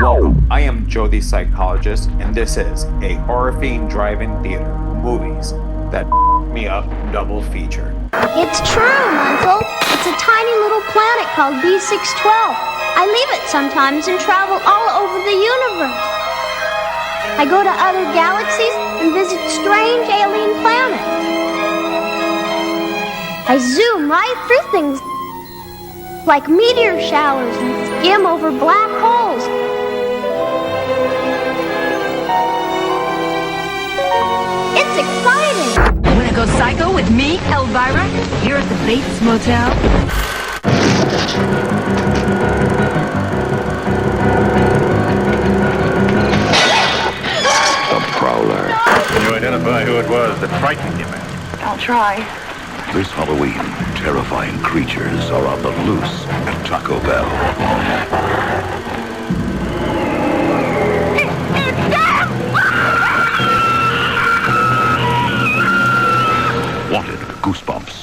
Welcome, I am Joe the Psychologist, and this is a horror Fiend drive-in theater movies that me up double feature. It's true, Montel. It's a tiny little planet called B612. I leave it sometimes and travel all over the universe. I go to other galaxies and visit strange alien planets. I zoom right through things like meteor showers and skim over black holes. It's exciting! Wanna go psycho with me, Elvira? Here at the Bates Motel? The Prowler. Can you identify who it was that frightened you, man? I'll try. This Halloween, terrifying creatures are on the loose at Taco Bell. Wanted goosebumps.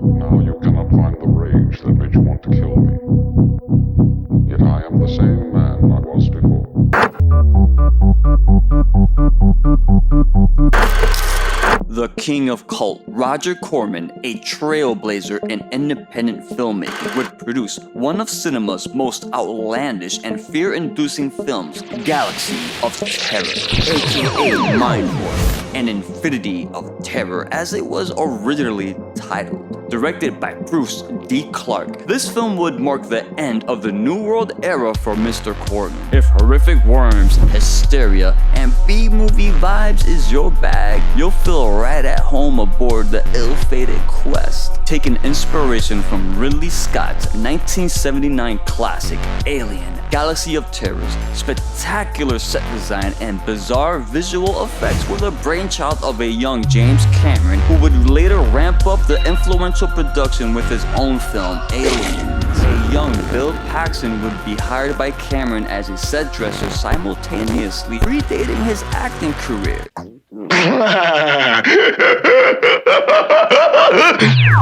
Now you cannot find the rage that made you want to kill me. Yet I am the same man I was before. The king of cult, Roger Corman, a trailblazer in independent filmmaking, would produce one of cinema's most outlandish and fear-inducing films, Galaxy of Terror, aka Mind Warp, an Infinity of Terror as it was originally titled. Directed by Bruce D. Clark, this film would mark the end of the New World era for Mr. Corman. If horrific worms, hysteria, and B-movie vibes is your bag, you'll feel right at home aboard the ill-fated quest. Taking inspiration from Ridley Scott's 1979 classic Alien, Galaxy of Terrors, spectacular set design and bizarre visual effects were the brainchild of a young James Cameron, who would later ramp up the influential production with his own film, Aliens. A young Bill Paxton would be hired by Cameron as a set dresser, simultaneously predating his acting career.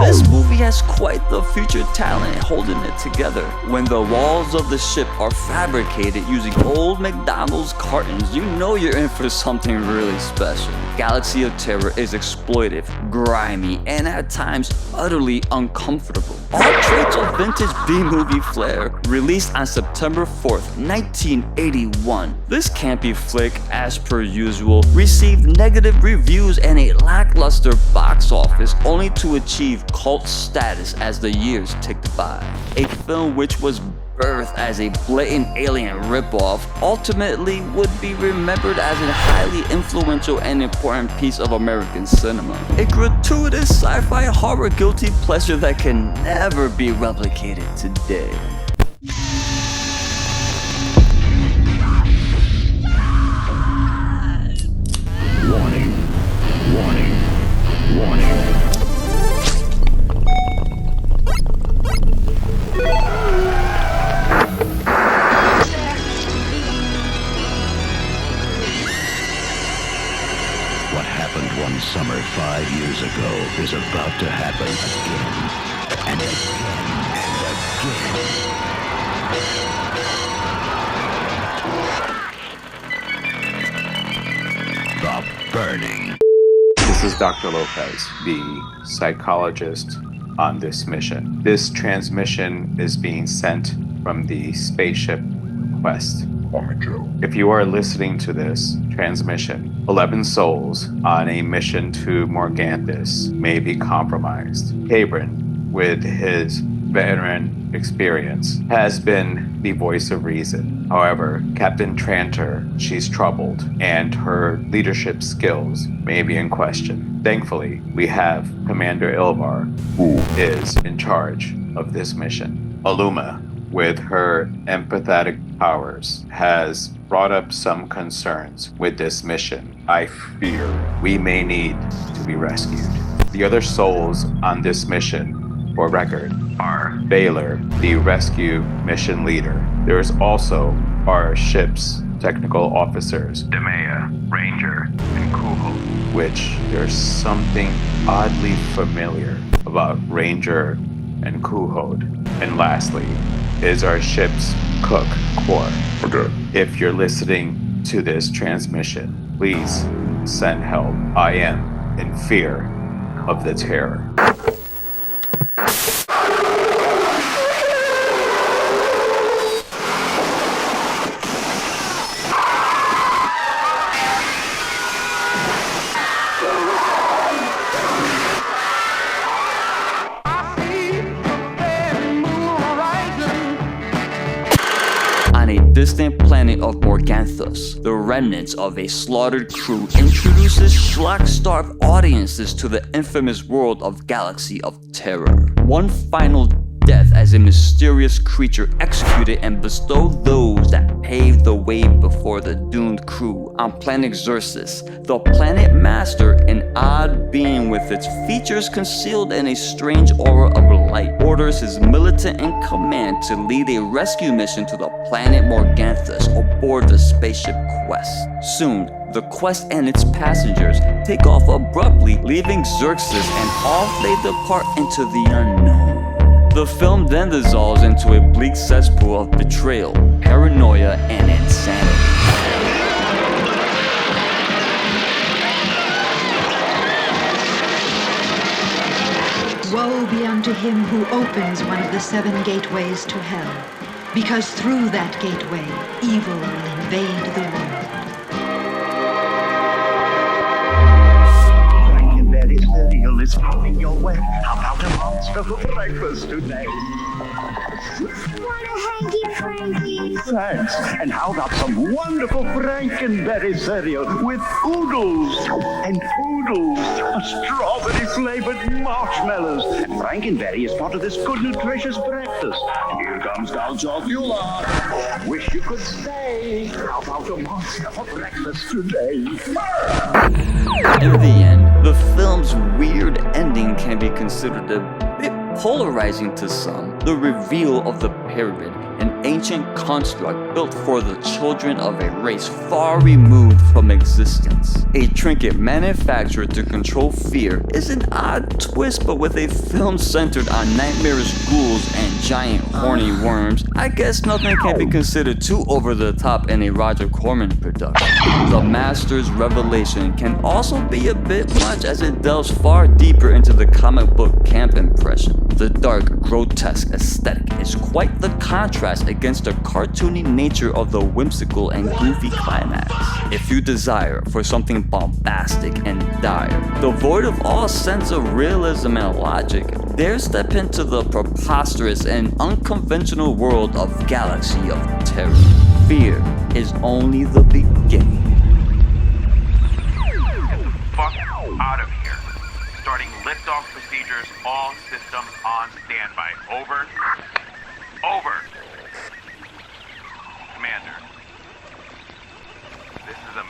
This movie has quite the future talent holding it together. When the walls of the ship are fabricated using old McDonald's cartons, you know you're in for something really special. Galaxy of Terror is exploitive, grimy, and at times utterly uncomfortable. All traits of vintage B-movie flair. Released on September 4th, 1981. This campy flick, as per usual, received negative reviews and a lackluster box office, only to achieve cult status as the years ticked by. A film which was birthed as a blatant alien ripoff, ultimately would be remembered as a highly influential and important piece of American cinema. A gratuitous sci-fi horror guilty pleasure that can never be replicated today. Warning. Warning. Warning. What happened one summer 5 years ago is about to happen again and again and again. The Burning. This is Dr. Lopez, the psychologist on this mission. This transmission is being sent from the spaceship Quest. If you are listening to this transmission, 11 souls on a mission to Morganthus may be compromised. Cabron, with his veteran experience, has been the voice of reason. However, Captain Tranter, she's troubled, and her leadership skills may be in question. Thankfully, we have Commander Ilvar, who is in charge of this mission. Aluma, with her empathetic powers, has brought up some concerns with this mission. I fear we may need to be rescued. The other souls on this mission, for record, are Baylor, the rescue mission leader. There is also our ship's technical officers, Demea, Ranger, and Kuhel, which there's something oddly familiar about Ranger and Kuhod. And lastly is our ship's cook, Quor. Okay. If you're listening to this transmission, please send help. I am in fear of the terror. On a distant planet of Morganthus, the remnants of a slaughtered crew introduces shock-starved audiences to the infamous world of Galaxy of Terror. One final death as a mysterious creature executed and bestowed those that paved the way before the doomed crew on planet Xerxes. The planet master, an odd being with its features concealed in a strange aura of light, orders his militant in command to lead a rescue mission to the planet Morganthus aboard the spaceship Quest. Soon, the Quest and its passengers take off abruptly, leaving Xerxes, and off they depart into the unknown. The film then dissolves into a bleak cesspool of betrayal, paranoia, and insanity. Woe be unto him who opens one of the 7 gateways to hell, because through that gateway, evil will invade the world. Frankenberry's cereal is coming your way. How about a monster for breakfast today? Want a hanky, Frankie? Thanks. And how about some wonderful Frankenberry cereal with oodles and poodles, strawberry-flavored marshmallows. And Frankenberry is part of this good, nutritious breakfast. Here comes Count Chocula. Wish you could stay. How about a monster for breakfast today? In the end, the film's weird ending can be considered a bit polarizing to some. The reveal of the pyramid, an ancient construct built for the children of a race far removed from existence. A trinket manufactured to control fear is an odd twist, but with a film centered on nightmarish ghouls and giant horny worms, I guess nothing can be considered too over the top in a Roger Corman production. The Master's revelation can also be a bit much as it delves far deeper into the comic book camp impression. The dark, grotesque aesthetic is quite the contrast against the cartoony nature of the whimsical and goofy climax. If you desire for something bombastic and dire, devoid of all sense of realism and logic, dare step into the preposterous and unconventional world of Galaxy of Terror. Fear is only the beginning. Fuck out of here. Starting liftoff procedures, all systems on standby. Over. Over. Commander, this is a